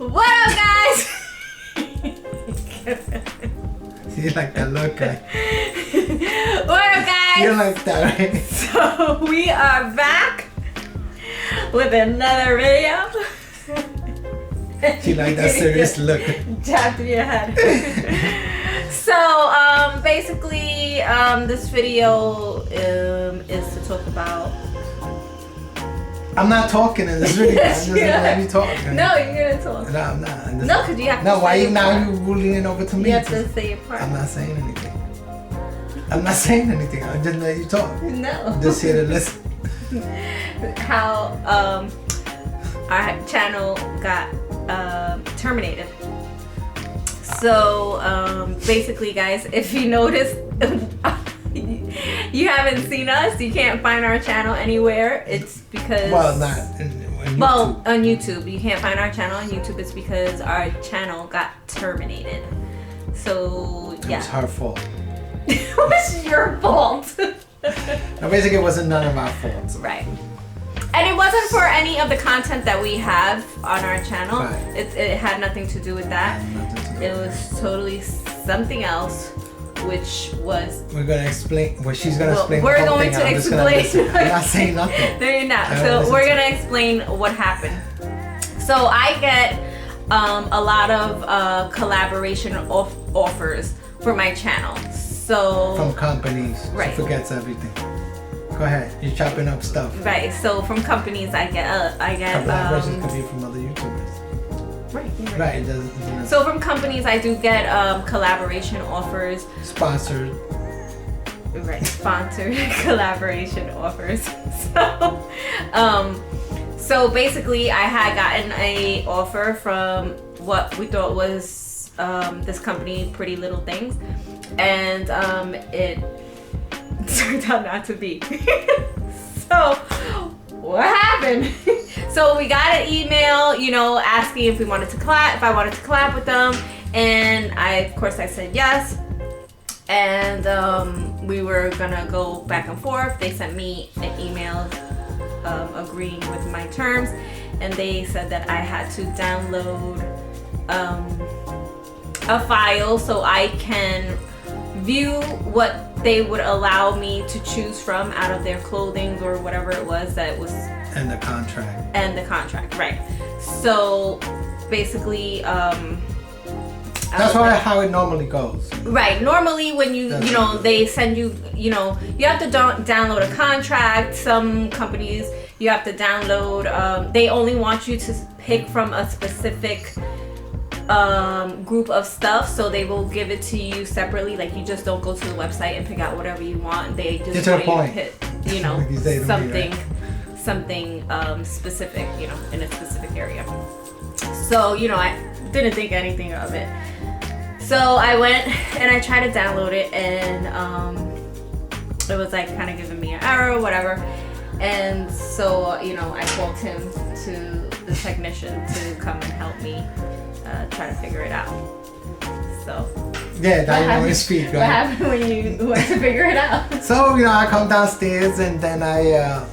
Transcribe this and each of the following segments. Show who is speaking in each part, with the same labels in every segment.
Speaker 1: What up, guys?
Speaker 2: You like that look, guy?
Speaker 1: What up, guys?
Speaker 2: You like that, right?
Speaker 1: So we are back with another video.
Speaker 2: She like that serious look.
Speaker 1: Jab to your head. So basically, this video is to talk about.
Speaker 2: I'm not talking in this video.
Speaker 1: Yes,
Speaker 2: I'm just let me talk.
Speaker 1: No, you're gonna talk.
Speaker 2: No, I'm not.
Speaker 1: No, because you have to.
Speaker 2: No, why
Speaker 1: say
Speaker 2: you
Speaker 1: your
Speaker 2: now
Speaker 1: part.
Speaker 2: you ruling it over to me?
Speaker 1: You have to say your part.
Speaker 2: I'm not saying anything. I'm not saying anything. I'm just letting you talk.
Speaker 1: No.
Speaker 2: I'm just here to listen.
Speaker 1: How our channel got terminated. So basically, guys, if you notice, you haven't seen us, you can't find our channel anywhere. It's because
Speaker 2: Well, not
Speaker 1: on YouTube. You can't find our channel on YouTube. It's because our channel got terminated. So yeah,
Speaker 2: It's her fault.
Speaker 1: it was your fault.
Speaker 2: No, basically, it wasn't none of our faults.
Speaker 1: Right. And it wasn't for any of the content that we have on our channel.
Speaker 2: Right.
Speaker 1: It had nothing to do with that.
Speaker 2: Nothing to do
Speaker 1: It
Speaker 2: with
Speaker 1: was totally something else, which was.
Speaker 2: We're gonna explain. Well, she's gonna explain.
Speaker 1: We're
Speaker 2: the whole
Speaker 1: going
Speaker 2: thing.
Speaker 1: to
Speaker 2: I'm just gonna listen.
Speaker 1: explain.
Speaker 2: I'm not saying nothing.
Speaker 1: No, you're not.
Speaker 2: I
Speaker 1: So
Speaker 2: listen
Speaker 1: we're
Speaker 2: to
Speaker 1: gonna explain what happened. So I get a lot of collaboration offers for my channel. So
Speaker 2: From companies.
Speaker 1: Right.
Speaker 2: She forgets everything. Go ahead. You're chopping up stuff.
Speaker 1: right. So from companies, I get
Speaker 2: Collaborations could be from other YouTubers.
Speaker 1: right. you're right.
Speaker 2: Right. It doesn't.
Speaker 1: So from companies, I do get collaboration offers.
Speaker 2: Sponsored.
Speaker 1: Right, sponsored collaboration offers. So basically, I had gotten a offer from what we thought was this company, Pretty Little Things, and it turned out not to be. So what happened? So we got an email, asking if we wanted to collab, if I wanted to collab with them, and of course I said yes. And we were gonna go back and forth. They sent me an email agreeing with my terms, and they said that I had to download a file so I can view what they would allow me to choose from out of their clothing or whatever it was that was.
Speaker 2: And the contract.
Speaker 1: And the contract, right. So basically,
Speaker 2: That's how it normally goes.
Speaker 1: right. Normally, when they send you, you have to download a contract. Some companies you have to download. They only want you to pick from a specific group of stuff, so they will give it to you separately. Like you just don't go to the website and pick out whatever you want. They just
Speaker 2: Get to the point.
Speaker 1: Hit,
Speaker 2: Like you say to me,
Speaker 1: something,
Speaker 2: right?
Speaker 1: something specific, in a specific area. So I didn't think anything of it. So I went and I tried to download it, and it was like kind of giving me an error or whatever. And so I called him to the technician to come and help me try to figure it out. So
Speaker 2: Yeah, now you know his speak, right?
Speaker 1: what happened when you went to figure it out?
Speaker 2: So I come downstairs and then I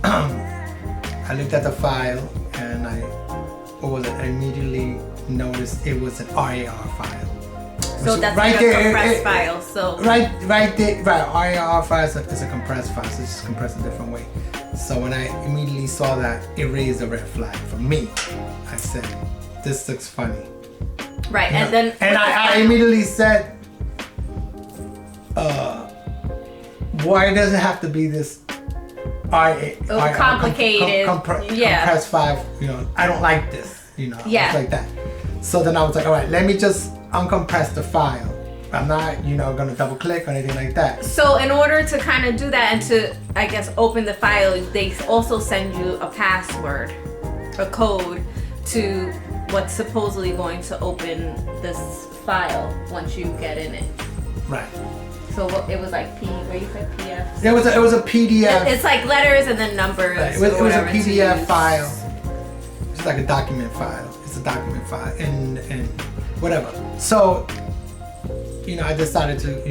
Speaker 2: I looked at the file and I immediately noticed it was an RAR file.
Speaker 1: So that's
Speaker 2: right
Speaker 1: like
Speaker 2: there,
Speaker 1: a compressed file. So
Speaker 2: right there, right. RAR file is a compressed file, so it's just compressed a different way. So when I immediately saw that, it raised a red flag for me. I said, "This looks funny."
Speaker 1: right, and then
Speaker 2: I immediately said, "Why does it have to be this
Speaker 1: complicated?
Speaker 2: compressed file? I don't like this.
Speaker 1: Yeah.
Speaker 2: It's like that." So then I was like, "All right, let me just uncompress the file. I'm not, gonna double click or anything like that."
Speaker 1: So in order to kind of do that and to, I guess, open the file, they also send you a password, a code to what's supposedly going to open this file once you get in it.
Speaker 2: Right.
Speaker 1: So it was like where you said PDF?
Speaker 2: It was a PDF.
Speaker 1: It's like letters and then numbers.
Speaker 2: Right. It was a
Speaker 1: whatever
Speaker 2: PDF file. It's like a document file. It's a document file and whatever. So I decided to,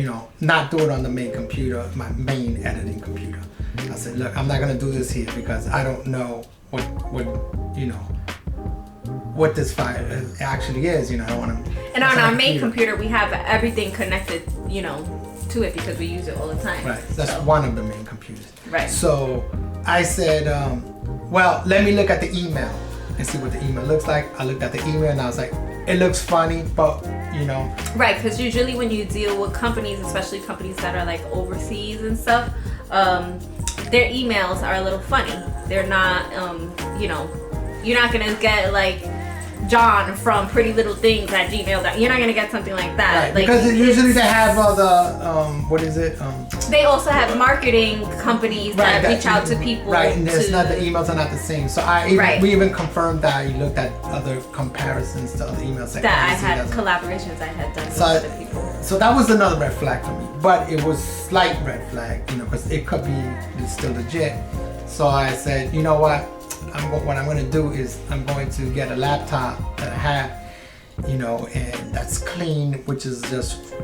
Speaker 2: not do it on the main computer, my main editing computer. I said, look, I'm not gonna do this here because I don't know what what this file actually is. You know, I don't want to.
Speaker 1: And on our main computer, we have everything connected, you know, to it because we use it all the time.
Speaker 2: Right. That's one of the main computers.
Speaker 1: Right.
Speaker 2: So I said, well, let me look at the email and see what the email looks like. I looked at the email and I was like, it looks funny, but you know. Right,
Speaker 1: because usually when you deal with companies, especially companies that are like overseas and stuff, their emails are a little funny. They're not, you know, you're not gonna get like John from Pretty Little Things at Gmail. You're not gonna get something like that.
Speaker 2: Right,
Speaker 1: like,
Speaker 2: because usually they have all the what is it?
Speaker 1: They also have marketing companies that reach out to people.
Speaker 2: Right, and the emails are not the same. So we even confirmed that. You looked at other comparisons to other emails
Speaker 1: that I had collaborations I had done with other people.
Speaker 2: So that was another red flag for me, but it was slight red flag, you know, because it could be still legit. So I said, you know what? What I'm going to do is I'm going to get a laptop that I have, you know, and that's clean, which is just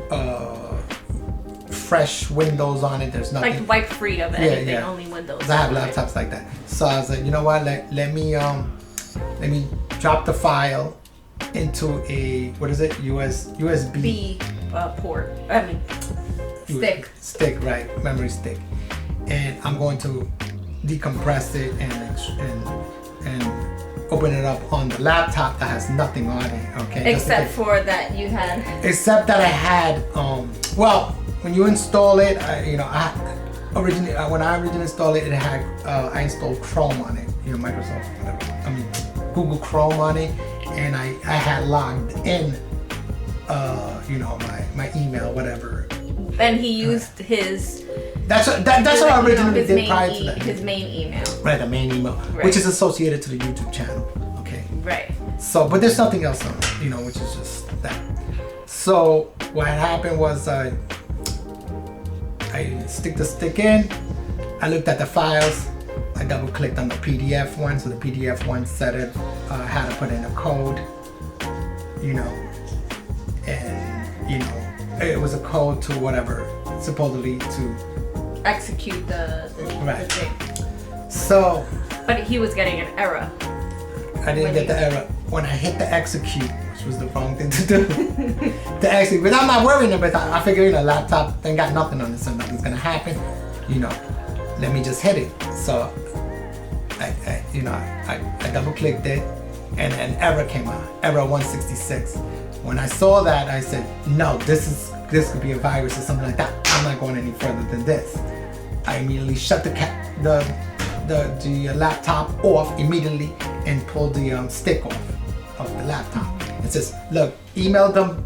Speaker 2: fresh Windows on it. There's nothing.
Speaker 1: Like wipe free of anything, only Windows.
Speaker 2: I have laptops like that. So I was like, you know what? Let me drop the file into a USB
Speaker 1: port. I mean stick.
Speaker 2: Stick, right? Memory stick, and I'm going to decompress it and open it up on the laptop that has nothing on it. Okay.
Speaker 1: Except for that you had.
Speaker 2: Except that I had. Well, when you install it, when I originally installed it, it had I installed Chrome on it. You know, Microsoft, whatever. I mean, Google Chrome on it, and I had logged in. My email, whatever.
Speaker 1: And he used his.
Speaker 2: That's what I originally did prior to that.
Speaker 1: His main email.
Speaker 2: Right, the main email, which is associated to the YouTube channel. Okay.
Speaker 1: Right.
Speaker 2: So, but there's nothing else on it, you know, which is just that. So what happened was I stick the stick in. I looked at the files. I double clicked on the PDF one, so the PDF one said it how to put in a code, you know, and you know it was a code to whatever, supposedly to
Speaker 1: execute the thing.
Speaker 2: So.
Speaker 1: But he was getting an error.
Speaker 2: I didn't get the error when I hit the execute, which was the wrong thing to do. The execute, but I'm not worrying about that. I figure, you know, laptop ain't got nothing on it, so nothing's gonna happen. You know, let me just hit it. So I double clicked it, and an error came out, error 166. When I saw that, I said, no, this could be a virus or something like that. I'm not going any further than this. I immediately shut the laptop off immediately and pulled the stick off of the laptop. It says, look, email them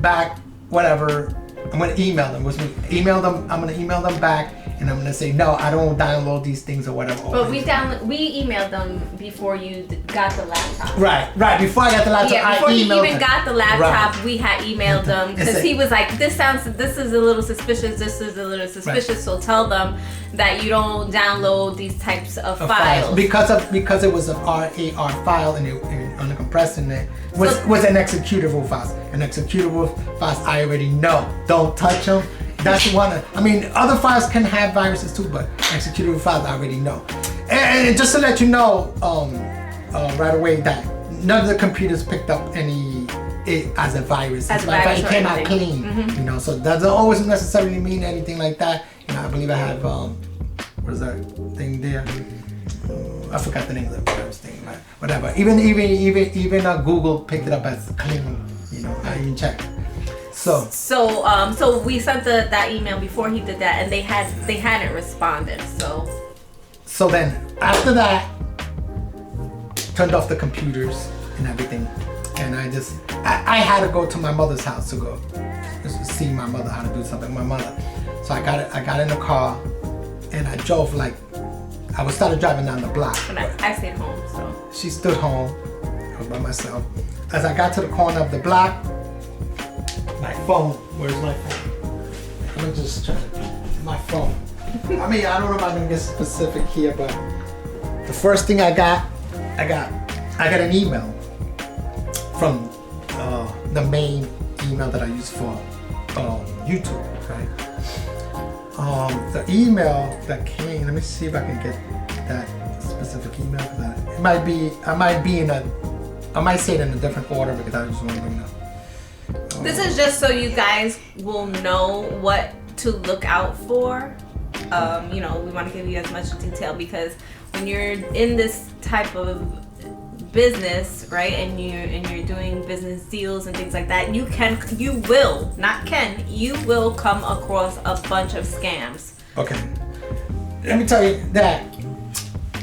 Speaker 2: back, whatever. I'm gonna email them. I'm gonna email them back, and I'm gonna say, no, I don't download these things or whatever.
Speaker 1: But we emailed them before you got the laptop.
Speaker 2: Right. Before I got the laptop,
Speaker 1: yeah, before he even got the laptop, we had emailed them because he was like, this is a little suspicious. This is a little suspicious. Right. So tell them that you don't download these types of files. Because
Speaker 2: it was an RAR file and uncompressing it was an executable file. An executable files I already know. Don't touch them. That's one. Other files can have viruses too, but executable files I already know. And just to let you know, right away that none of the computers picked up it as a virus. It came out clean. Mm-hmm. You know, so that doesn't always necessarily mean anything like that. You know, I believe I have what is that thing there? I forgot the name of the virus thing, but whatever. Even Google picked it up as clean. You know, I even checked. So
Speaker 1: we sent that email before he did that, and they hadn't responded.
Speaker 2: So then after that, turned off the computers and everything, and I had to go to my mother's house to go see my mother how to do something with my mother. So I got in the car, and I drove I started driving down the block.
Speaker 1: And I stayed home, so.
Speaker 2: She stood home. I was by myself. As I got to the corner of the block, my phone. Where's my phone? Let me just try my phone. I don't know if I'm gonna get specific here, but the first thing I got an email from the main email that I use for YouTube, right? The email that came. Let me see if I can get that specific email for that. I might be in a I might say it in a different order because I just want to bring it up.
Speaker 1: This is just so you guys will know what to look out for. We want to give you as much detail because when you're in this type of business, right, and you're doing business deals and things like that, you will come across a bunch of scams.
Speaker 2: Okay. Let me tell you that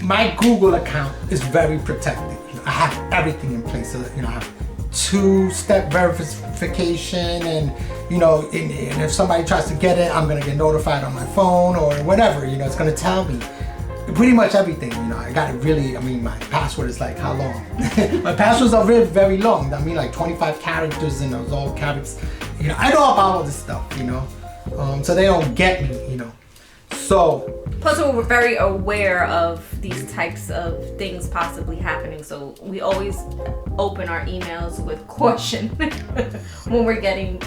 Speaker 2: my Google account is very protected. I have everything in place. So, I have 2-step verification and if somebody tries to get it, I'm going to get notified on my phone or whatever, it's going to tell me pretty much everything. I got it really, my password is like how long? My passwords are very, very long. Like 25 characters and those all characters. I know about all this stuff, so they don't get me, So.
Speaker 1: Plus, we're very aware of these types of things possibly happening, so we always open our emails with caution when we're getting,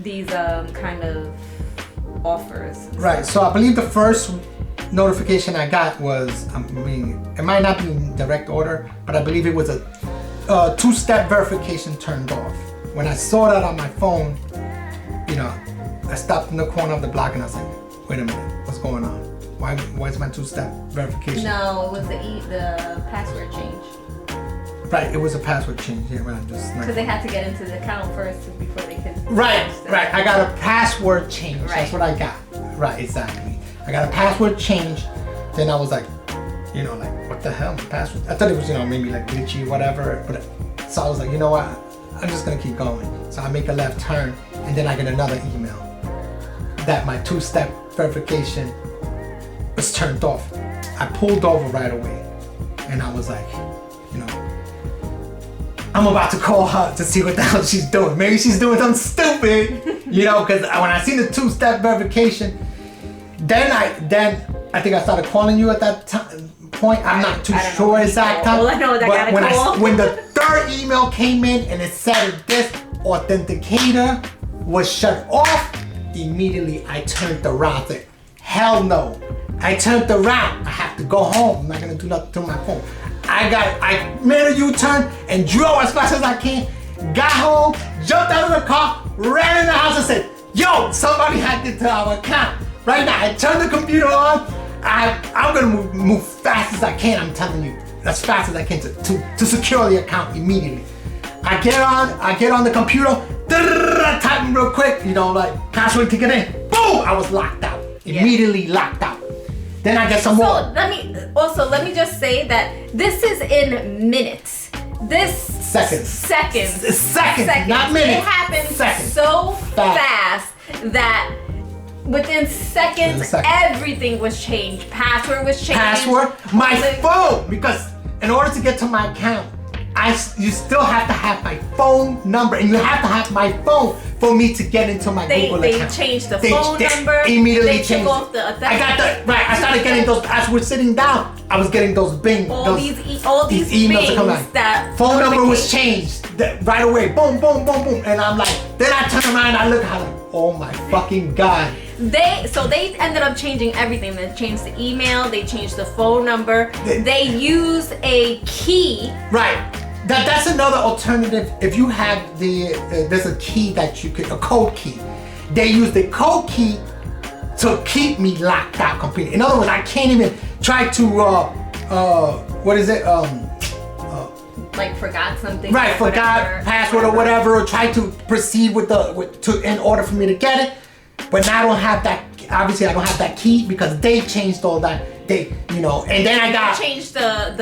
Speaker 1: these kind of offers.
Speaker 2: Right. So I believe the first notification I got was, it might not be in direct order, but I believe it was a 2-step verification turned off. When I saw that on my phone, I stopped in the corner of the block and I was like, wait a minute, what's going on? Why is my 2-step verification?
Speaker 1: No, it was the password change.
Speaker 2: Right, it was a password change. Yeah, right.
Speaker 1: Because they had to get into the account first before they could.
Speaker 2: Right. I got a password change.
Speaker 1: Right.
Speaker 2: That's what I got. Right, exactly. I got a password change. Then I was like, what the hell? My password? I thought it was, maybe like glitchy, whatever. But so I was like, you know what? I'm just gonna keep going. So I make a left turn, and then I get another email that my 2-step verification was turned off. I pulled over right away, and I was like, I'm about to call her to see what the hell she's doing. Maybe she's doing something stupid, because when I seen the 2-step verification, then I think I started calling you at that point. I'm not too sure exact time.
Speaker 1: Well, I know that I got a call.
Speaker 2: When the third email came in and it said this authenticator was shut off, immediately I turned around. Said, hell no. I turned around. I have to go home. I'm not gonna do nothing to my phone. I made a U-turn and drove as fast as I can, got home, jumped out of the car, ran in the house and said, yo, somebody hacked into our account. Right now, I turned the computer on. I'm gonna move fast as I can, I'm telling you. As fast as I can to secure the account immediately. I get on the computer, typing real quick, password to get in. Boom! I was locked out. Immediately locked out. Then I get some more.
Speaker 1: So let me just say that this is in minutes.
Speaker 2: Seconds.
Speaker 1: Seconds.
Speaker 2: Not minutes.
Speaker 1: It happened
Speaker 2: seconds.
Speaker 1: so fast that within seconds, everything was changed. Password was changed.
Speaker 2: My phone, because in order to get to my account, you still have to have my phone number, and you have to have my phone for me to get into my Google account.
Speaker 1: They changed the phone number.
Speaker 2: Immediately
Speaker 1: they
Speaker 2: changed.
Speaker 1: took off the
Speaker 2: I got right. I started getting those. As we're sitting down, I was getting those bing.
Speaker 1: All these emails
Speaker 2: are coming. That phone number was changed right away. Boom, boom, boom, boom, and I'm like, then I turn around and I look at like, oh my fucking god.
Speaker 1: They ended up changing everything. They changed the email. They changed the phone number. They used a key.
Speaker 2: Right. That's another alternative. If you have there's a key that you could, a code key. They use the code key to keep me locked out completely. In other words, I can't even try to what is it?
Speaker 1: Like forgot something.
Speaker 2: Right, forgot password or whatever, or try to proceed in order for me to get it. But now I don't have that. Obviously, I don't have that key because they changed all that. And then I got
Speaker 1: changed the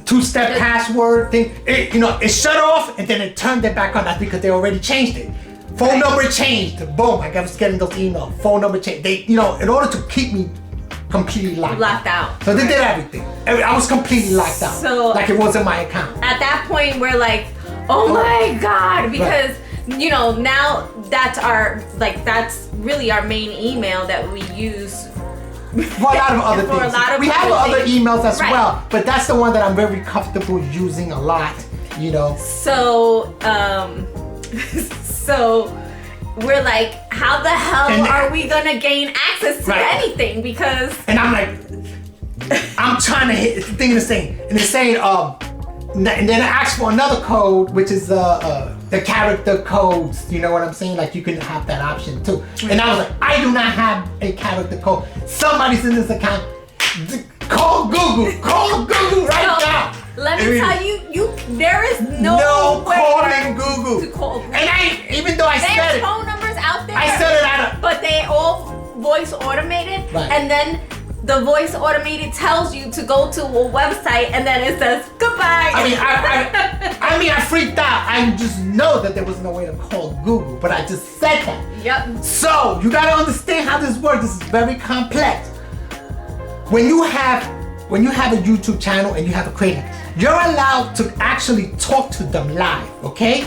Speaker 2: 2-step password thing. It shut off and then it turned it back on. That's because they already changed it. Phone number changed. Boom! I was getting those emails. Phone number changed. They, in order to keep me completely locked out. So they did everything. I was completely locked out.
Speaker 1: So
Speaker 2: like it wasn't my account.
Speaker 1: At that point, we're like, oh my god, because now that's really our main email that we use.
Speaker 2: For a lot of other things. We have other emails as well, but that's the one that I'm very comfortable using a lot,
Speaker 1: So, so we're like, how the hell are we gonna gain access to anything? Because
Speaker 2: and I'm like, I'm trying to hit the thing is saying, and it's saying and then it asks for another code, which is the character codes. You know what I'm saying? Like you can have that option too. And I was like, I do not have a character code. Somebody's in this account. Call Google right now.
Speaker 1: Let me tell you, there is no
Speaker 2: calling Google.
Speaker 1: To call Google.
Speaker 2: And even though I said it,
Speaker 1: there's phone numbers out there.
Speaker 2: I said it out of,
Speaker 1: but they all voice automated,
Speaker 2: right.
Speaker 1: And then the voice automated tells you to go to a website, and then it says goodbye.
Speaker 2: I mean, I freaked out. I just know that there was no way to call Google, but I just said that.
Speaker 1: Yep.
Speaker 2: So you gotta understand how this works. This is very complex. When you have a YouTube channel and you have a creator, you're allowed to actually talk to them live, okay?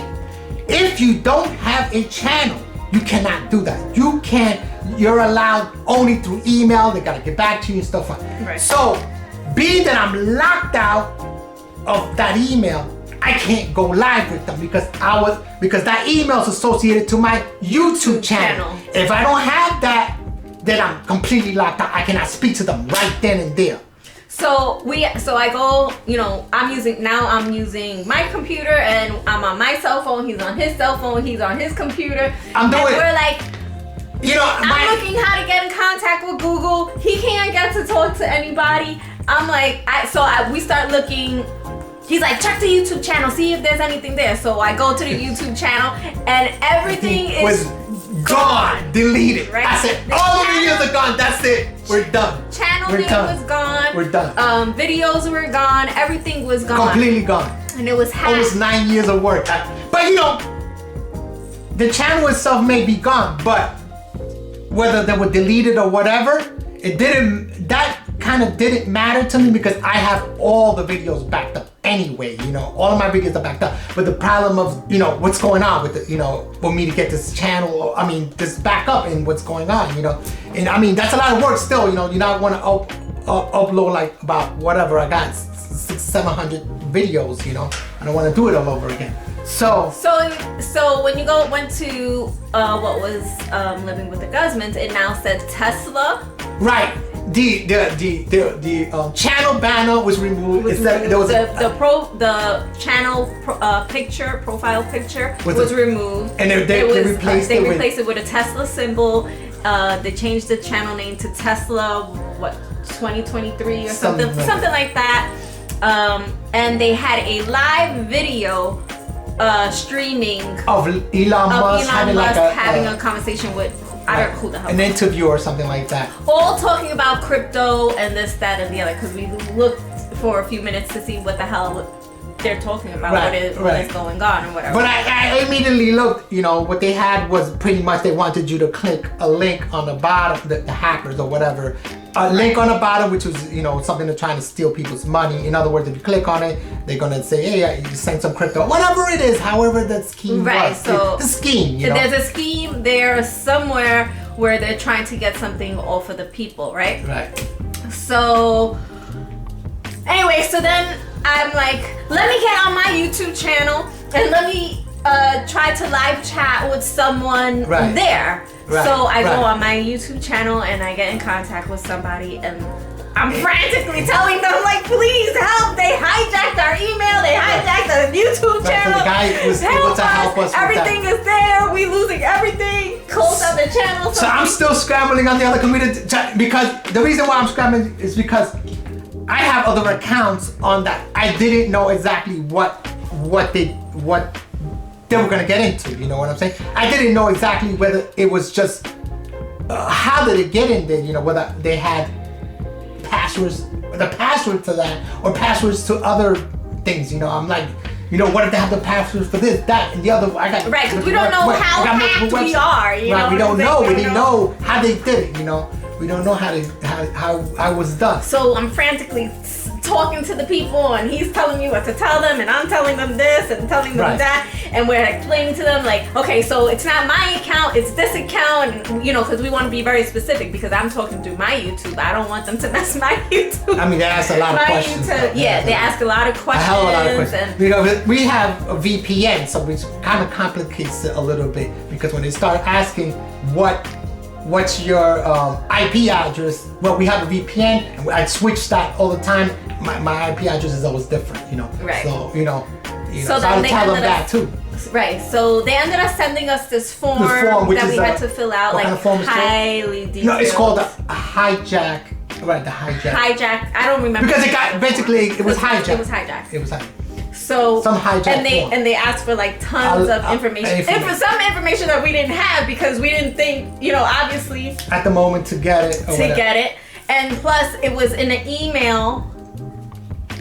Speaker 2: If you don't have a channel, you cannot do that. You're allowed only through email. They gotta get back to you and stuff like that.
Speaker 1: Right.
Speaker 2: So, being that I'm locked out of that email, I can't go live with them because that email is associated to my YouTube channel. If I don't have that, then I'm completely locked out. I cannot speak to them right then and there.
Speaker 1: So I go, I'm using my computer, and I'm on my cell phone, he's on his cell phone, he's on his computer. We're like, I'm looking how to get in contact with Google. He can't get to talk to anybody. I'm like, we start looking. He's like, check the YouTube channel, see if there's anything there. So I go to the YouTube channel, and everything is
Speaker 2: gone, deleted.
Speaker 1: Right?
Speaker 2: I said, all the videos are gone. That's it. We're done.
Speaker 1: Channel name was gone.
Speaker 2: We're done.
Speaker 1: Videos were gone. Everything was gone.
Speaker 2: Completely gone.
Speaker 1: And it was hacked.
Speaker 2: Almost 9 years of work. But the channel itself may be gone, but whether they were deleted or whatever, that kind of didn't matter to me because I have all the videos backed up anyway. All of my videos are backed up. But the problem of, what's going on with for me to get this channel, this back up and what's going on, and that's a lot of work still, you not want to upload like about whatever I got, 600-700 videos, I don't want to do it all over again. So when you went to what was Living with the Guzmans, it now said Tesla. Right. The channel banner was removed. There was
Speaker 1: the channel profile picture was removed,
Speaker 2: and they replaced
Speaker 1: it with a Tesla symbol. They changed the channel name to Tesla 2023 or something like that. And they had a live video streaming
Speaker 2: of Elon Musk
Speaker 1: having a conversation with I don't know who the hell.
Speaker 2: An interview or something like that.
Speaker 1: All talking about crypto and this, that, and the other, because we looked for a few minutes to see what the hell they're talking about, what is going on or whatever.
Speaker 2: But I immediately looked, what they had was pretty much they wanted you to click a link on the bottom, the hackers or whatever, a link on the bottom, which was, something they're trying to steal people's money. In other words, if you click on it, they're going to say, hey, you send some crypto, whatever it is, however the scheme was.
Speaker 1: So
Speaker 2: the scheme,
Speaker 1: There's a scheme there somewhere where they're trying to get something off of the people, right?
Speaker 2: Right.
Speaker 1: So, anyway, so then I'm like, let me get on my YouTube channel and let me try to live chat with someone there.
Speaker 2: Right.
Speaker 1: So I go on my YouTube channel and I get in contact with somebody, and I'm frantically telling them, like, please help. They hijacked our email. They hijacked the YouTube channel.
Speaker 2: So the guy was able to help us with
Speaker 1: everything is there. We losing everything. Close out the channel.
Speaker 2: So I'm still scrambling on the other computer because the reason why I'm scrambling is because I have other accounts on that. I didn't know exactly what they were gonna get into. You know what I'm saying? I didn't know exactly whether it was just how did it get in there. Whether they had passwords, the password to that, or passwords to other things. I'm like, what if they have the passwords for this, that, and the other? I got
Speaker 1: right, because we don't know how hacked we are.
Speaker 2: We don't know. We didn't know how they did it. We don't know how I was done.
Speaker 1: So I'm frantically talking to the people, and he's telling me what to tell them, and I'm telling them this and telling them that, and we're explaining to them like, okay, so it's not my account, it's this account, and because we want to be very specific because I'm talking through my YouTube. I don't want them to mess my YouTube.
Speaker 2: They ask a lot of questions.
Speaker 1: They ask a lot of questions.
Speaker 2: A hell of a lot of questions. We have a VPN, so which kind of complicates it a little bit because when they start asking what what's your IP address? Well, we have a VPN, and I switch that all the time. My IP address is always different, you know.
Speaker 1: Right.
Speaker 2: So so
Speaker 1: then
Speaker 2: I tell them that too.
Speaker 1: Right. So they ended up sending us this form
Speaker 2: that we
Speaker 1: had to fill out, like highly detailed.
Speaker 2: No, it's called a hijack. Right, the hijack.
Speaker 1: Hijacked. I don't remember.
Speaker 2: Because it was hijacked.
Speaker 1: It was hijacked.
Speaker 2: It was hijacked.
Speaker 1: So
Speaker 2: some hijacked form.
Speaker 1: and they asked for like tons of information. And for some information that we didn't have because we didn't think, obviously
Speaker 2: at the moment to get it.
Speaker 1: And plus it was in an email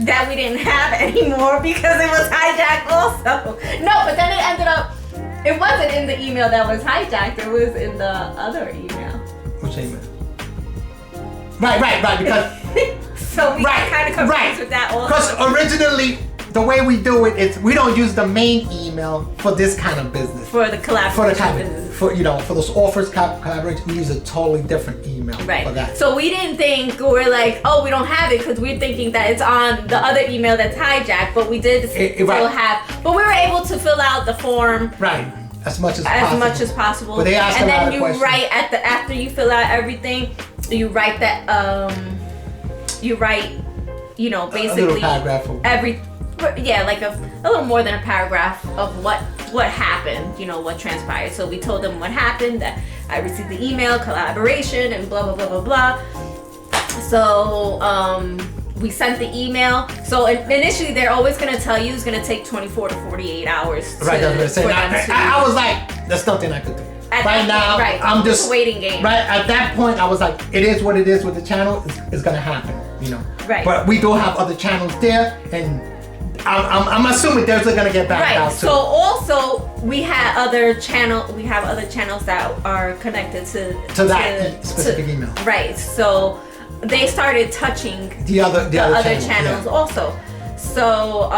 Speaker 1: that we didn't have anymore because it was hijacked also. No, but then it ended up, it wasn't in the email that was hijacked, it was in the other email.
Speaker 2: Which email? Right, because...
Speaker 1: So we got kind of confused with that also.
Speaker 2: Because originally, the way we do it is we don't use the main email for this kind of business.
Speaker 1: For the collaboration business.
Speaker 2: For those offers, collaboration, we use a totally different email for that.
Speaker 1: So we didn't think, we're like, oh, we don't have it because we're thinking that it's on the other email that's hijacked, but we did still have, but we were able to fill out the form.
Speaker 2: Right. As much as possible. But they ask
Speaker 1: and
Speaker 2: a lot
Speaker 1: then
Speaker 2: of
Speaker 1: you
Speaker 2: questions.
Speaker 1: write after you fill out everything, you write that basically
Speaker 2: a little paragraph
Speaker 1: like a little more than a paragraph of what happened, what transpired. So we told them what happened, that I received the email, collaboration, and blah blah blah blah blah. So we sent the email. So initially they're always gonna tell you it's gonna take 24 to 48 hours.
Speaker 2: Right, that's what I'm saying. I was like, there's nothing I could do. I'm just
Speaker 1: waiting game.
Speaker 2: Right at that point, I was like, it is what it is with the channel. It's gonna happen,
Speaker 1: Right.
Speaker 2: But we do have other channels there, and I'm assuming they're gonna get back out too.
Speaker 1: So also we have other channels that are connected to
Speaker 2: that specific email.
Speaker 1: Right. So they started touching
Speaker 2: the other
Speaker 1: channels also. So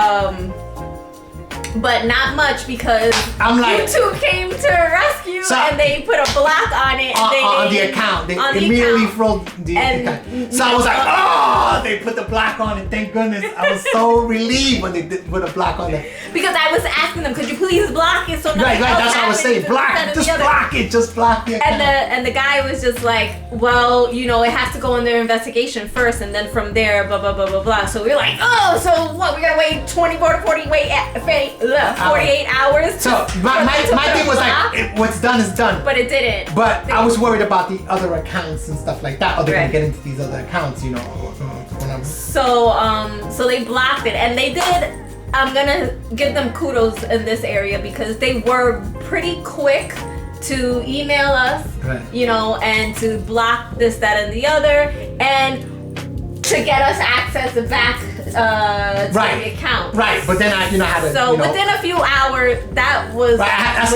Speaker 1: but not much because YouTube came to rescue and they put a block on it.
Speaker 2: On the account. They immediately froze the account. So I was like, they put the block on it. Thank goodness. I was so relieved when they did put a block on it.
Speaker 1: Because I was asking them, could you please block it? So
Speaker 2: right. That's what I was saying. Block it. Just block the account.
Speaker 1: And the guy was just like, well, it has to go in their investigation first, and then from there, blah blah blah blah blah. So we're like, oh, so what? We gotta wait 24 to 48 hours.
Speaker 2: So my thing was like, what's done is done.
Speaker 1: But it didn't.
Speaker 2: But I was worried about the other accounts and stuff like that. Or they're gonna get into these other accounts,
Speaker 1: So they blocked it, and they did. I'm gonna give them kudos in this area because they were pretty quick to email us, and to block this, that, and the other, and to get us access back to the account.
Speaker 2: Right, but then I had to.
Speaker 1: So within a few hours, that was.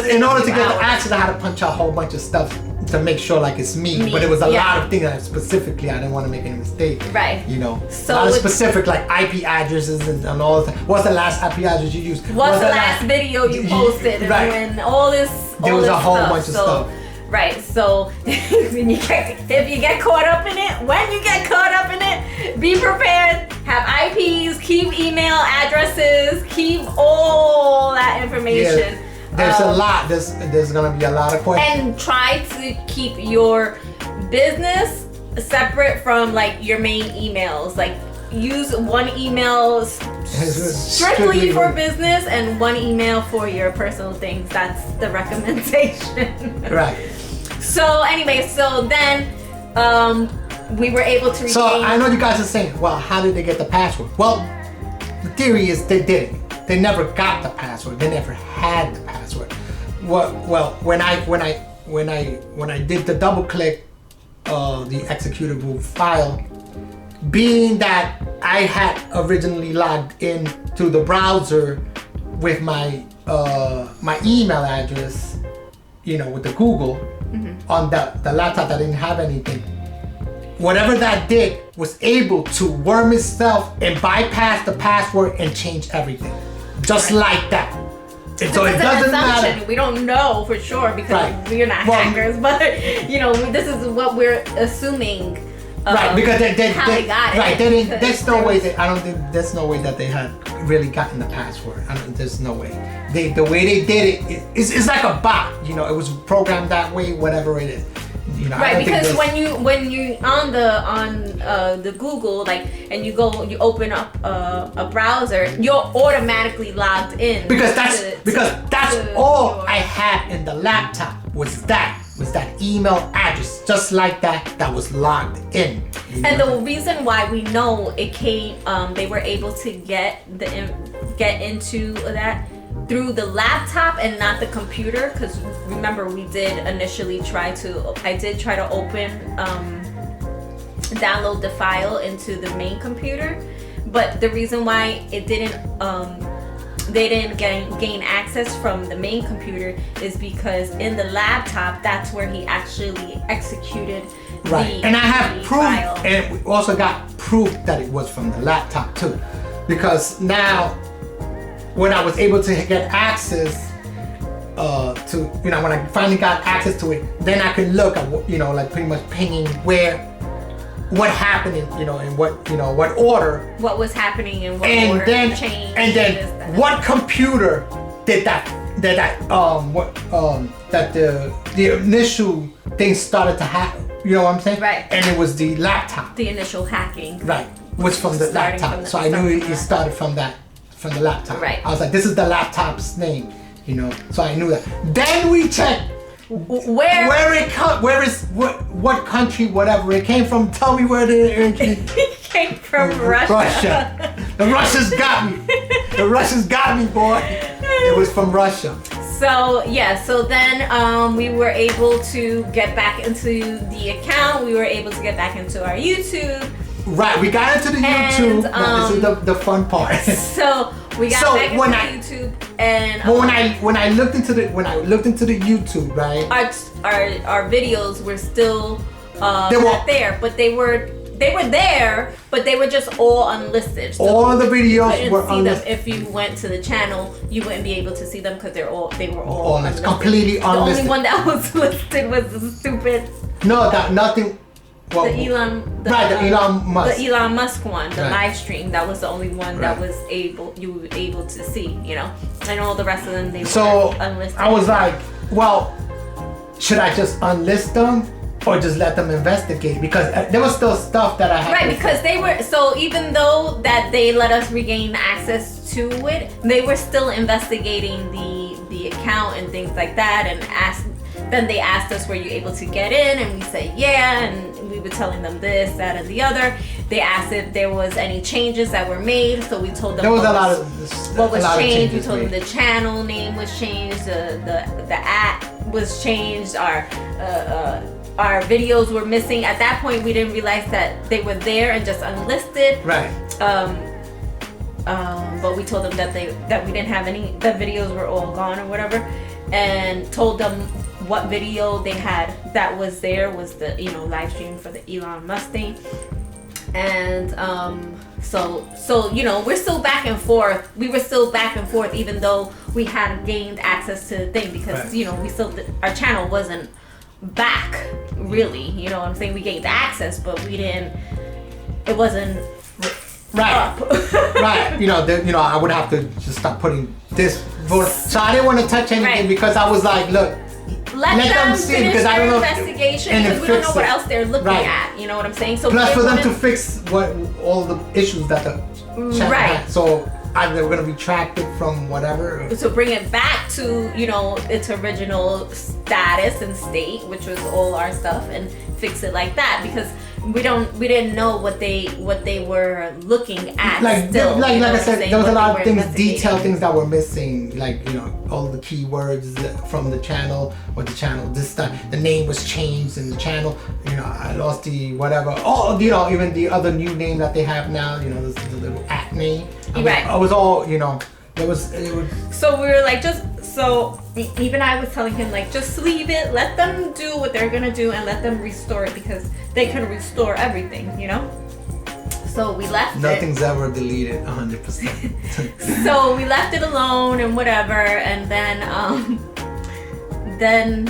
Speaker 2: In order to get the access, I had to punch out a whole bunch of stuff to make sure like it's me. But it was a lot of things that specifically I didn't want to make any mistake.
Speaker 1: Right.
Speaker 2: So a lot of specific like IP addresses and all that. What's the last IP address you used?
Speaker 1: What's the last video you posted?
Speaker 2: Right.
Speaker 1: And all this.
Speaker 2: There was a whole bunch of stuff.
Speaker 1: Right, so if you get caught up in it, when you get caught up in it, be prepared. Have IPs, keep email addresses, keep all that information.
Speaker 2: Yeah. There's a lot. There's gonna be a lot of questions.
Speaker 1: And try to keep your business separate from like your main emails. Like use one email strictly for business and one email for your personal things. That's the recommendation.
Speaker 2: Right.
Speaker 1: So anyway, so then we were able to regain.
Speaker 2: So I know you guys are saying, well, how did they get the password? Well, the theory is they didn't. They never got the password. They never had the password. Well, when I did the double click the executable file, being that I had originally logged in to the browser with my my email address, with the Google on the laptop that didn't have anything. Whatever that did was able to worm itself and bypass the password and change everything. Just like that. So it doesn't matter.
Speaker 1: We don't know for sure because we're not hackers, but this is what we're assuming.
Speaker 2: Right, because they
Speaker 1: got it.
Speaker 2: Right, there's no way that they had really gotten the password. There's no way. The way they did it's like a bot. It was programmed that way. Whatever it is. You know, I
Speaker 1: Right,
Speaker 2: don't think
Speaker 1: because
Speaker 2: there's-
Speaker 1: when you on the Google, like, and you open up a browser, you're automatically logged in.
Speaker 2: because that's
Speaker 1: to
Speaker 2: all
Speaker 1: your-
Speaker 2: I had in the laptop was that email address, just like that was logged in. You
Speaker 1: And
Speaker 2: know?
Speaker 1: the reason why we know it came, they were able to get into that through the laptop and not the computer, because remember we did initially I did try to open, download the file into the main computer, but the reason why it didn't, they didn't gain access from the main computer is because in the laptop, that's where he actually executed
Speaker 2: right. And I have proof,
Speaker 1: file.
Speaker 2: and we also got proof that it was from the laptop too, because now when I was able to get access to, you know, when I finally got access to it, then I could look at, you know, like pretty much pinging what happened in, you know, in what, you know, what order.
Speaker 1: What was happening and what
Speaker 2: And
Speaker 1: order
Speaker 2: then,
Speaker 1: changed.
Speaker 2: and then
Speaker 1: this, that.
Speaker 2: what computer did that the initial thing started to happen, you know what I'm saying?
Speaker 1: Right.
Speaker 2: And it was the laptop.
Speaker 1: The initial hacking.
Speaker 2: Right. Was from the
Speaker 1: Starting
Speaker 2: laptop.
Speaker 1: from the-
Speaker 2: So I knew
Speaker 1: starting
Speaker 2: it
Speaker 1: from that.
Speaker 2: started from the laptop.
Speaker 1: Right.
Speaker 2: I was like, this is the laptop's name, you know. So I knew that. Then we checked
Speaker 1: Where
Speaker 2: it come, what country, whatever it came from. Tell me where it
Speaker 1: came from? Russia.
Speaker 2: The Russians got me. The Russians got me, boy. It was from Russia.
Speaker 1: So yeah, so then we were able to get back into the account. We were able to get back into our YouTube.
Speaker 2: Right, we got into the
Speaker 1: And,
Speaker 2: YouTube. Now, this is the fun part.
Speaker 1: So we got
Speaker 2: So
Speaker 1: back into
Speaker 2: when
Speaker 1: YouTube, and
Speaker 2: But when I looked into the YouTube, right?
Speaker 1: our videos were still
Speaker 2: They were-
Speaker 1: not there, but they were there, but they were just all unlisted. So
Speaker 2: All the
Speaker 1: you
Speaker 2: videos
Speaker 1: couldn't
Speaker 2: were
Speaker 1: see them.
Speaker 2: unlisted.
Speaker 1: If you went to the channel, you wouldn't be able to see them because they were all
Speaker 2: All
Speaker 1: unlisted.
Speaker 2: completely
Speaker 1: The only
Speaker 2: unlisted.
Speaker 1: one that was listed was the stupid
Speaker 2: No, that nothing. Well,
Speaker 1: the Elon
Speaker 2: Musk.
Speaker 1: the Elon Musk one, the
Speaker 2: Right.
Speaker 1: live stream. That was the only one that
Speaker 2: Right.
Speaker 1: was you were able to see, you know. And all the rest of them they
Speaker 2: So
Speaker 1: were unlisted.
Speaker 2: I was like, well, should I just unlist them or just let them investigate? Because there was still stuff that I had.
Speaker 1: Right,
Speaker 2: to-
Speaker 1: because they were, so even though that they let us regain access to it, they were still investigating the account and things like that, and then they asked us, were you able to get in? And we said yeah, and we were telling them this, that, and the other. They asked if there was any changes that were made, so we told them
Speaker 2: there was
Speaker 1: what
Speaker 2: a lot
Speaker 1: what was
Speaker 2: of
Speaker 1: changed. We
Speaker 2: changes
Speaker 1: told them
Speaker 2: made.
Speaker 1: the channel name was changed, the app was changed, our videos were missing. At that point, we didn't realize that they were there and just unlisted.
Speaker 2: Right.
Speaker 1: But we told them that we didn't have any. The videos were all gone or whatever, and told them what video they had that was there was the live stream for the Elon Musk thing. And so we're still back and forth. We were still back and forth even though we had gained access to the thing because
Speaker 2: Right.
Speaker 1: we still, our channel wasn't back really. You know what I'm saying? We gained access, but we didn't. It wasn't
Speaker 2: Right.
Speaker 1: up.
Speaker 2: Right. I would have to just stop putting this. So I didn't want to touch anything
Speaker 1: Right.
Speaker 2: because I was like, look.
Speaker 1: Let them
Speaker 2: see
Speaker 1: finish
Speaker 2: because I don't
Speaker 1: their
Speaker 2: know.
Speaker 1: investigation
Speaker 2: and
Speaker 1: because we don't know
Speaker 2: fix
Speaker 1: what
Speaker 2: it.
Speaker 1: else they're looking
Speaker 2: Right.
Speaker 1: at. You know what I'm saying? So
Speaker 2: Plus
Speaker 1: we
Speaker 2: for them
Speaker 1: didn't
Speaker 2: to fix all the issues that the channel
Speaker 1: Right.
Speaker 2: had. So either they were going to retract it from whatever.
Speaker 1: to bring it back to its original status and state, which was all our stuff, and fix it like that because we didn't know what they were looking at.
Speaker 2: Like
Speaker 1: still,
Speaker 2: like
Speaker 1: you know
Speaker 2: I
Speaker 1: what I'm
Speaker 2: said,
Speaker 1: saying?
Speaker 2: there was a
Speaker 1: What
Speaker 2: lot
Speaker 1: they
Speaker 2: of
Speaker 1: were
Speaker 2: things,
Speaker 1: investigating.
Speaker 2: detailed things that were missing. Like all the keywords from the channel, what the channel this time the name was changed in the channel. I lost the whatever. Oh, even the other new name that they have now. The little app name.
Speaker 1: Right.
Speaker 2: I was all it was.
Speaker 1: So we were like, even I was telling him, like, just leave it, let them do what they're gonna do and let them restore it because they can restore everything, So we left
Speaker 2: Nothing's ever deleted 100%.
Speaker 1: it. So we left it alone and whatever, and then
Speaker 2: Then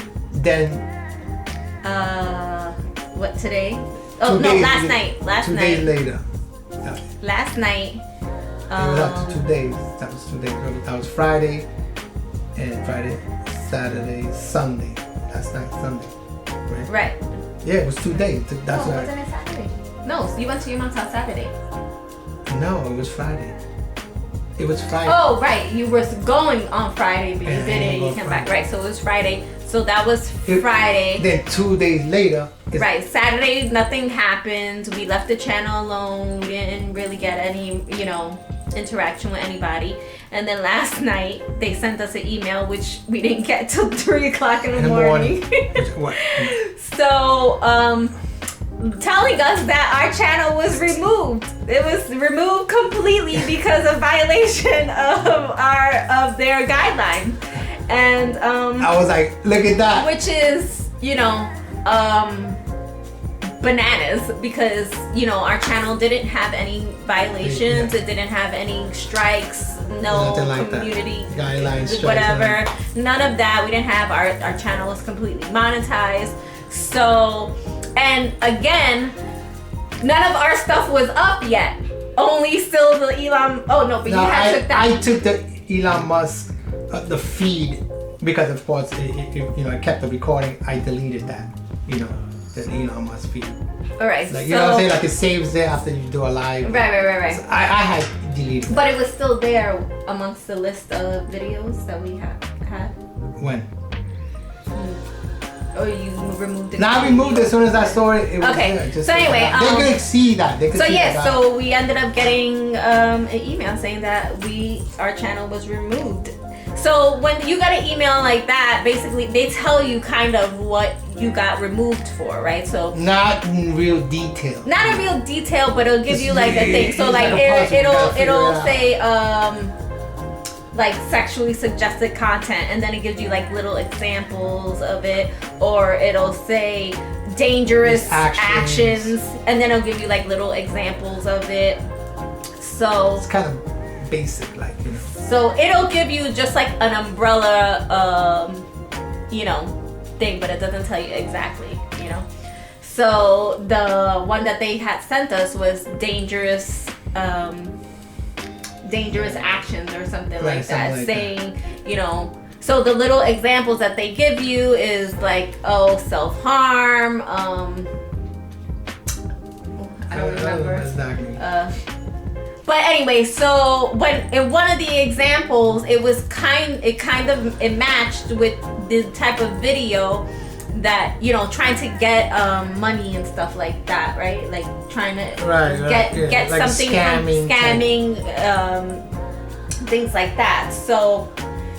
Speaker 1: what today? Oh
Speaker 2: 2
Speaker 1: no,
Speaker 2: days
Speaker 1: last
Speaker 2: la-
Speaker 1: night. Last
Speaker 2: 2
Speaker 1: night.
Speaker 2: days later. Yeah.
Speaker 1: Last night.
Speaker 2: It was up to 2 days. That was 2 days. That was Friday, and Friday, Saturday, Sunday. Last night, Sunday. Right.
Speaker 1: Right.
Speaker 2: Yeah, it was 2 days. That's
Speaker 1: No,
Speaker 2: what.
Speaker 1: wasn't it Saturday? No, so you went to your mom's house Saturday.
Speaker 2: No, it was Friday. It was Friday.
Speaker 1: Oh, right. You were going on Friday, but you
Speaker 2: Yeah,
Speaker 1: didn't. You came back. Right. So it was Friday. So that was Friday.
Speaker 2: Then 2 days later.
Speaker 1: Right. Saturday, nothing happened. We left the channel alone. We didn't really get any, interaction with anybody. And then last night, they sent us an email, which we didn't get till 3 o'clock in the morning.
Speaker 2: What?
Speaker 1: So, telling us that our channel was removed. It was removed completely because of violation of their guidelines. And
Speaker 2: I was like, look at that.
Speaker 1: which is, bananas, because our channel didn't have any violations.
Speaker 2: Yeah.
Speaker 1: It didn't have any strikes, no
Speaker 2: Nothing like
Speaker 1: community
Speaker 2: that. Guidelines, strikes,
Speaker 1: whatever. None of that. We didn't have our channel was completely monetized. So, and again, none of our stuff was up yet. Only still the Elon. Oh no, but
Speaker 2: No,
Speaker 1: you had took that.
Speaker 2: I took the Elon Musk the feed because of course it kept the recording. I deleted that. The Elon Musk feed.
Speaker 1: All right.
Speaker 2: Like, you know what I'm saying? Like it saves there after you do a live.
Speaker 1: Right.
Speaker 2: So I had deleted.
Speaker 1: But it was still there amongst the list of videos that we had.
Speaker 2: When?
Speaker 1: Or you removed it?
Speaker 2: Now I removed it as soon as I saw it. It was
Speaker 1: Okay.
Speaker 2: there. Just
Speaker 1: So anyway,
Speaker 2: they could see that. They could
Speaker 1: So
Speaker 2: see
Speaker 1: yeah,
Speaker 2: that.
Speaker 1: so we ended up getting an email saying that our channel was removed. So when you got an email like that, basically they tell you kind of what you got removed for, right? So
Speaker 2: not in real detail.
Speaker 1: not in real detail, but it'll give you like a thing. So
Speaker 2: It's
Speaker 1: like
Speaker 2: like a puzzle, you gotta figure
Speaker 1: it'll
Speaker 2: it out.
Speaker 1: say like sexually suggested content, and then it gives you like little examples of it, or it'll say dangerous actions, and then it'll give you like little examples of it. So
Speaker 2: It's kind of basic, like
Speaker 1: so it'll give you just like an umbrella thing, but it doesn't tell you exactly, So the one that they had sent us was dangerous actions or something like that, saying, so the little examples that they give you is like, self-harm, I don't remember.
Speaker 2: Exactly.
Speaker 1: But anyway, so when in one of the examples, it matched with the type of video that trying to get money and stuff like that, right? Like trying to get like something from scamming, things like that. So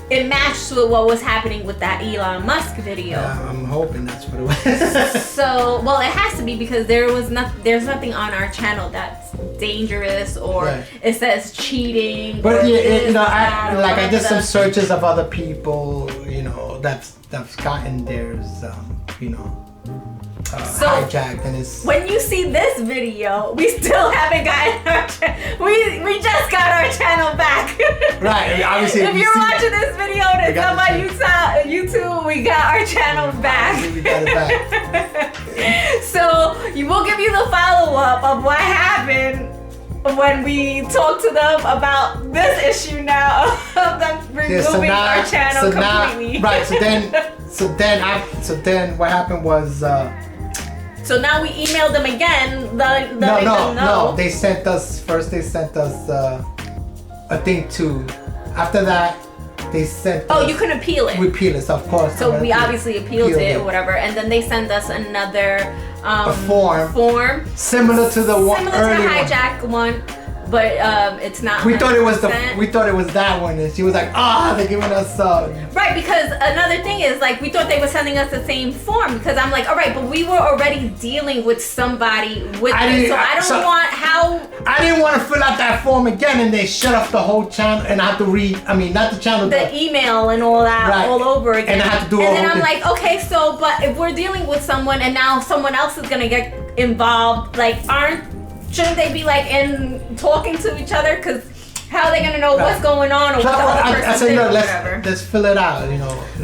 Speaker 1: it matched with what was happening with that Elon Musk video.
Speaker 2: Yeah, I'm hoping that's what it was.
Speaker 1: So, well, it has to be because there's nothing on our channel that's dangerous or it says cheating.
Speaker 2: But
Speaker 1: I
Speaker 2: did some searches of other people, that's gotten theirs, hijacked, and it's.
Speaker 1: When you see this video, we still haven't gotten our we just got our channel back.
Speaker 2: Right, obviously.
Speaker 1: If you're watching this video and it's on my YouTube, we got our channel back.
Speaker 2: We got it back.
Speaker 1: So we'll give you the follow-up of what happened when we talk to them about this issue now of them removing our channel completely.
Speaker 2: So then what happened was.
Speaker 1: So now we emailed them again, letting them know.
Speaker 2: No. They sent us a thing too. After that, they sent.
Speaker 1: Oh, you can appeal it.
Speaker 2: We appeal it, of course.
Speaker 1: So we obviously appealed it or whatever, and then they send us another
Speaker 2: a form similar to the one early
Speaker 1: to Hijacked one, but it's not.
Speaker 2: We thought it was that one, and she was like, they're giving us
Speaker 1: right, because another thing is like we thought they were sending us the same form, because I'm like, all right, but we were already dealing with somebody with this, so I don't want how.
Speaker 2: I didn't want to fill out that form again, and they shut off the whole channel, and I have to read. I mean, not the channel,
Speaker 1: the email and all that all over again,
Speaker 2: and I have to do.
Speaker 1: And then I'm like, okay, so but if we're dealing with someone, and now someone else is gonna get involved, like shouldn't they be like talking to each other? Because how are they gonna know what's going on or what the other person did or whatever?
Speaker 2: Let's fill it out,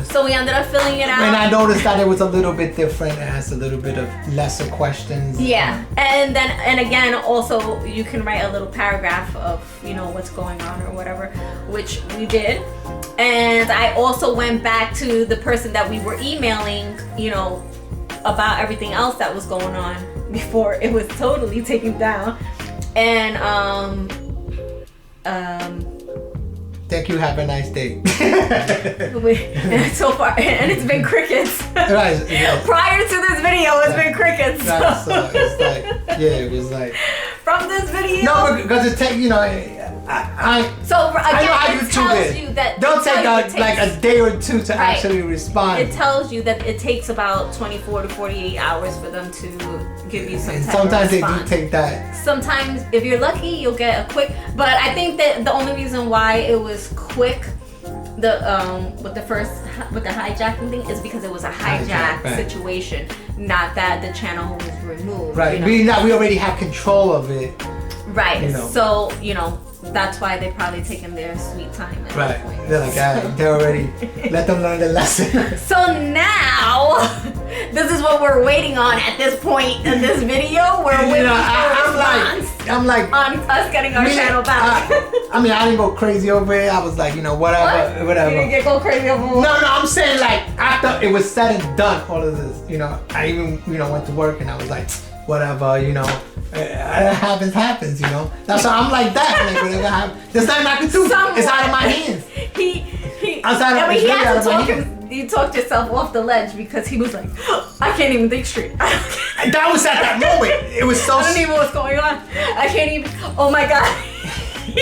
Speaker 1: So we ended up filling it out.
Speaker 2: And I noticed that it was a little bit different. It has a little bit of lesser questions.
Speaker 1: Yeah, and again, also you can write a little paragraph of what's going on or whatever, which we did. And I also went back to the person that we were emailing, about everything else that was going on before it was totally taken down. And
Speaker 2: thank you. Have a nice day.
Speaker 1: so far, and it's been crickets.
Speaker 2: Right.
Speaker 1: Prior to this video, it's been crickets.
Speaker 2: Right, so it's like, yeah, it was like.
Speaker 1: From this video.
Speaker 2: No, because it takes, you know,
Speaker 1: So again,
Speaker 2: I know how
Speaker 1: it
Speaker 2: YouTube
Speaker 1: tells
Speaker 2: is.
Speaker 1: you that.
Speaker 2: Don't take like a day or two to actually respond.
Speaker 1: It tells you that it takes about 24 to 48 hours for them to give you some type
Speaker 2: sometimes
Speaker 1: of response.
Speaker 2: they do take that.
Speaker 1: Sometimes, if you're lucky, you'll get a quick. But I think that the only reason why it was quick, with the hijacking thing, is because it was a hijack situation, not that the channel was removed.
Speaker 2: Right.
Speaker 1: You know?
Speaker 2: Meaning that we already have control of it.
Speaker 1: Right.
Speaker 2: You know.
Speaker 1: So that's why they probably taken their sweet time. At
Speaker 2: Right.
Speaker 1: that point.
Speaker 2: They're like, they're already let them learn the lesson.
Speaker 1: So now, this is what we're waiting on at this point in this video. We're waiting for a response.
Speaker 2: I'm like
Speaker 1: on us getting our channel back.
Speaker 2: I mean, I didn't go crazy over it. I was like, whatever.
Speaker 1: You didn't go crazy over it?
Speaker 2: No, I'm saying like after it was said and done, all of this, I even went to work and I was like, whatever, it happens, That's why I'm like that. Like whatever happens, there's nothing I can do. It's out of my hands.
Speaker 1: You talked yourself off the ledge because he was like, I can't even think straight.
Speaker 2: That was at that moment. It was so.
Speaker 1: I don't even know what's going on. I can't even. Oh my god.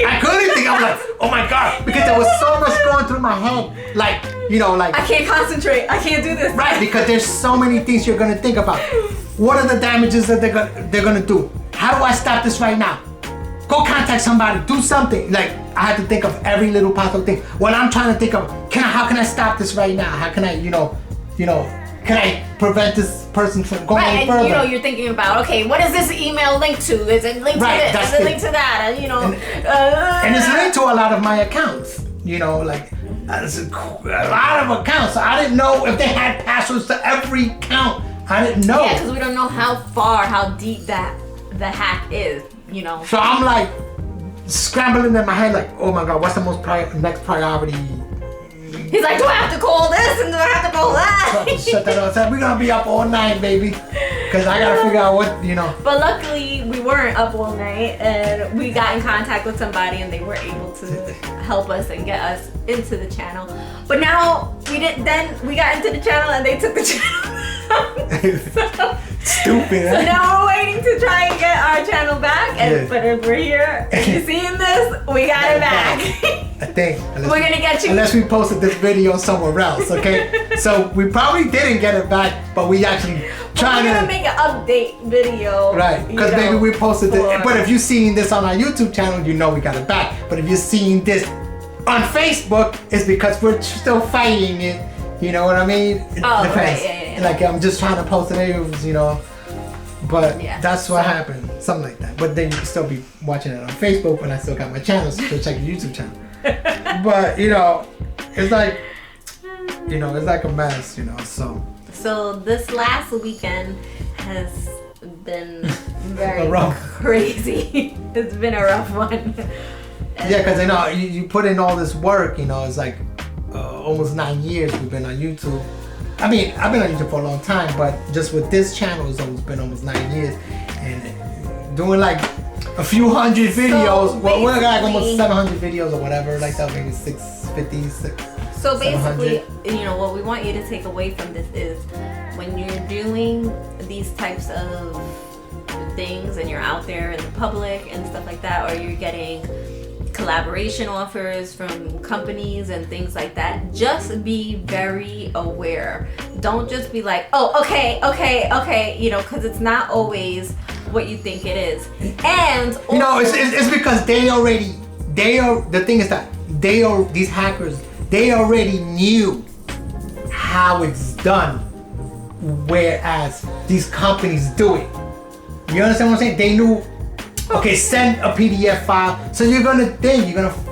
Speaker 2: I couldn't think. I'm like, oh my god, because there was so much going through my head. Like, like.
Speaker 1: I can't concentrate. I can't do this.
Speaker 2: Right, because there's so many things you're gonna think about. What are the damages that they're gonna do? How do I stop this right now? Go contact somebody. Do something. Like I had to think of every little possible thing. What I'm trying to think of, how can I stop this right now? How can I, can I prevent this person from going any further?
Speaker 1: And you're thinking about, okay, what is this email linked to? Is it linked to this? Is it linked to that? And
Speaker 2: it's linked to a lot of my accounts. Like a lot of accounts. So I didn't know if they had passwords to every account. I didn't know.
Speaker 1: Yeah, because we don't know how deep the hack is.
Speaker 2: So I'm like scrambling in my head, like, oh my god, what's the next priority?
Speaker 1: He's like, do I have to call this and do I have to call that?
Speaker 2: Shut that up. We're gonna be up all night, baby, because I gotta figure out what.
Speaker 1: But luckily, we weren't up all night, and we got in contact with somebody, and they were able to help us and get us into the channel. But now we didn't. Then we got into the channel, and they took the channel.
Speaker 2: Stupid.
Speaker 1: So now we're waiting to try and get our channel back. But if we're here, if you're seeing this, we got it back.
Speaker 2: I think.
Speaker 1: We're gonna get you.
Speaker 2: Unless we posted this video somewhere else, okay? So we probably didn't get it back, but we actually tried to.
Speaker 1: We're gonna make an update video.
Speaker 2: Right, because maybe we posted it. But if you're seeing this on our YouTube channel, we got it back. But if you're seeing this on Facebook, it's because we're still fighting it. You know what I mean?
Speaker 1: Oh, right, yeah.
Speaker 2: Like I'm just trying to post it, But that's what happened, something like that. But then you can still be watching it on Facebook when I still got my channel, so check your YouTube channel. But it's like, it's like a mess,
Speaker 1: So this last weekend has been very crazy. It's been a rough one.
Speaker 2: Yeah, because you put in all this work, it's like almost 9 years we've been on YouTube. I mean, I've been on YouTube for a long time, but just with this channel, it's been almost 9 years, and doing like a few hundred videos. Well, we're like almost 700 videos or whatever, like that, maybe 650.
Speaker 1: So basically, what we want you to take away from this is when you're doing these types of things and you're out there in the public and stuff like that, or you're getting collaboration offers from companies and things like that, just be very aware. Don't just be like, oh, okay, because it's not always what you think it is. And also,
Speaker 2: it's because the thing is that these hackers, they already knew how it's done, whereas these companies do it. You understand what I'm saying? They knew. Okay, send a PDF file. So you're gonna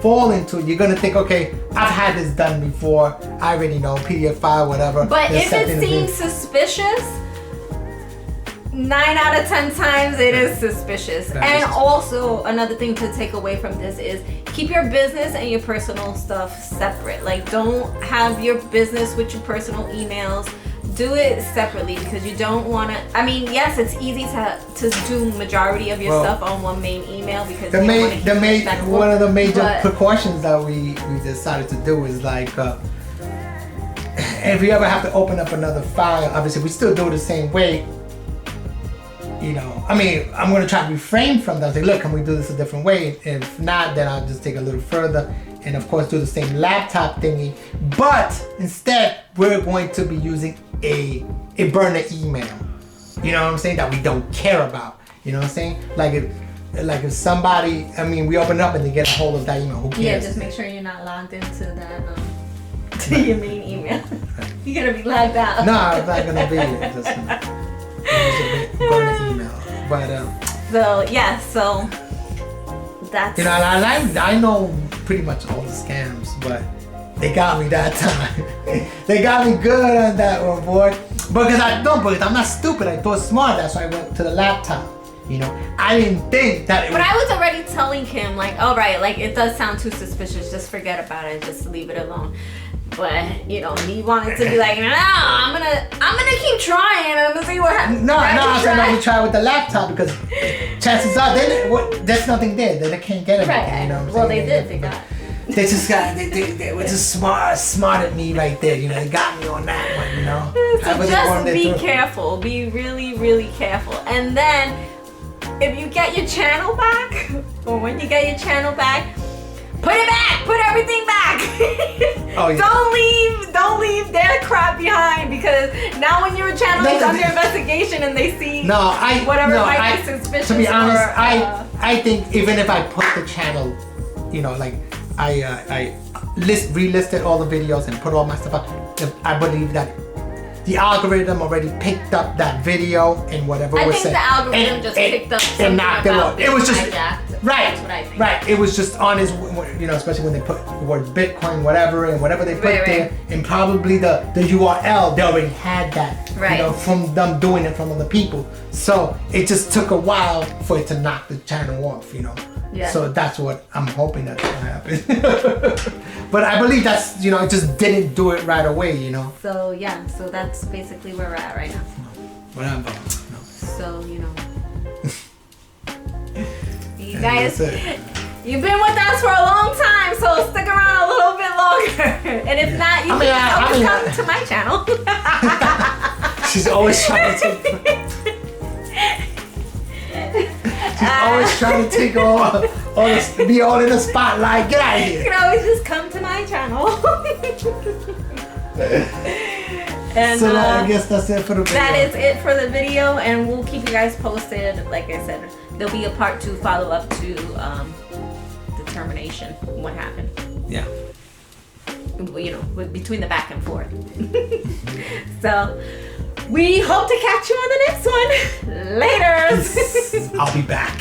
Speaker 2: fall into it. You're gonna think, okay, I've had this done before. I already know, PDF file, whatever.
Speaker 1: But if it seems suspicious, 9 out of 10 times it is suspicious. And also, another thing to take away from this is keep your business and your personal stuff separate. Like, don't have your business with your personal emails. do it separately because you don't want to. I mean, yes, it's easy to do majority of your stuff on one main email because
Speaker 2: one of the major precautions that we decided to do is like if you ever have to open up another file, obviously we still do it the same way. You know, I mean, I'm gonna try to refrain from that. Say, look, can we do this a different way? If not, then I'll just take a little further and of course do the same laptop thingy. But instead, we're going to be using a burner email. You know what I'm saying? That we don't care about. You know what I'm saying? Like if somebody, I mean, we open up and they get a hold of that email. Who cares?
Speaker 1: Yeah, just make sure you're not logged into that to your main email. You're gonna be logged out.
Speaker 2: No, it's not gonna be. It's just a burner email. But
Speaker 1: so yeah, so that's,
Speaker 2: you know, I know pretty much all the scams, but they got me that time. They got me good on that one, boy. Because I'm not stupid. I thought smart. That's why I went to the laptop. You know, I didn't think that.
Speaker 1: But I was already telling him, like, all right, like it does sound too suspicious. Just forget about it. Just leave it alone. But you know, he wanted to be like, no, I'm gonna keep trying. I'm gonna see what happens.
Speaker 2: No, I said let me try with the laptop because chances are there's nothing there. They can't get anything.
Speaker 1: Right.
Speaker 2: You know what I'm
Speaker 1: well,
Speaker 2: saying?
Speaker 1: they got.
Speaker 2: They just got. They were just smart at me right there. You know, they got me on that one. You know.
Speaker 1: So just be careful. Be really, really careful. And then, if you get your channel back, or when you get your channel back, put it back. Put everything back.
Speaker 2: Oh, yeah.
Speaker 1: Don't leave their crap behind because now when your channel is under investigation and they see whatever might be suspicious.
Speaker 2: To be honest, I think even if I put the channel, you know, like I relisted all the videos and put all my stuff up, I believe that the algorithm already picked up that video and whatever was said.
Speaker 1: I think the algorithm just picked up something
Speaker 2: and knocked it off. It was just
Speaker 1: hijacked.
Speaker 2: right.
Speaker 1: That's what I think.
Speaker 2: Right. It was just on his, you know, especially when they put the word Bitcoin, whatever they put there, and probably the URL they already had that, you know, from them doing it from other people. So it just took a while for it to knock the channel off, you know.
Speaker 1: Yeah.
Speaker 2: So that's what I'm hoping that's gonna happen. But I believe that's, you know, it just didn't do it right away, you know.
Speaker 1: So yeah, so that's basically where we're at right now.
Speaker 2: Whatever. No.
Speaker 1: So, you know. You guys, you've been with us for a long time, so stick around a little bit longer. And if not, you can always come to my channel.
Speaker 2: She's always trying to take. She's always trying to take be all in the spotlight. Get out of here.
Speaker 1: You can always just come to my channel. And
Speaker 2: so I guess that's it for the video.
Speaker 1: That is it for the video, and we'll keep you guys posted. Like I said, there'll be a part 2 follow up to the termination. What happened?
Speaker 2: Yeah.
Speaker 1: You know, between the back and forth. So we hope to catch you on the next one. Later.
Speaker 2: I'll be back.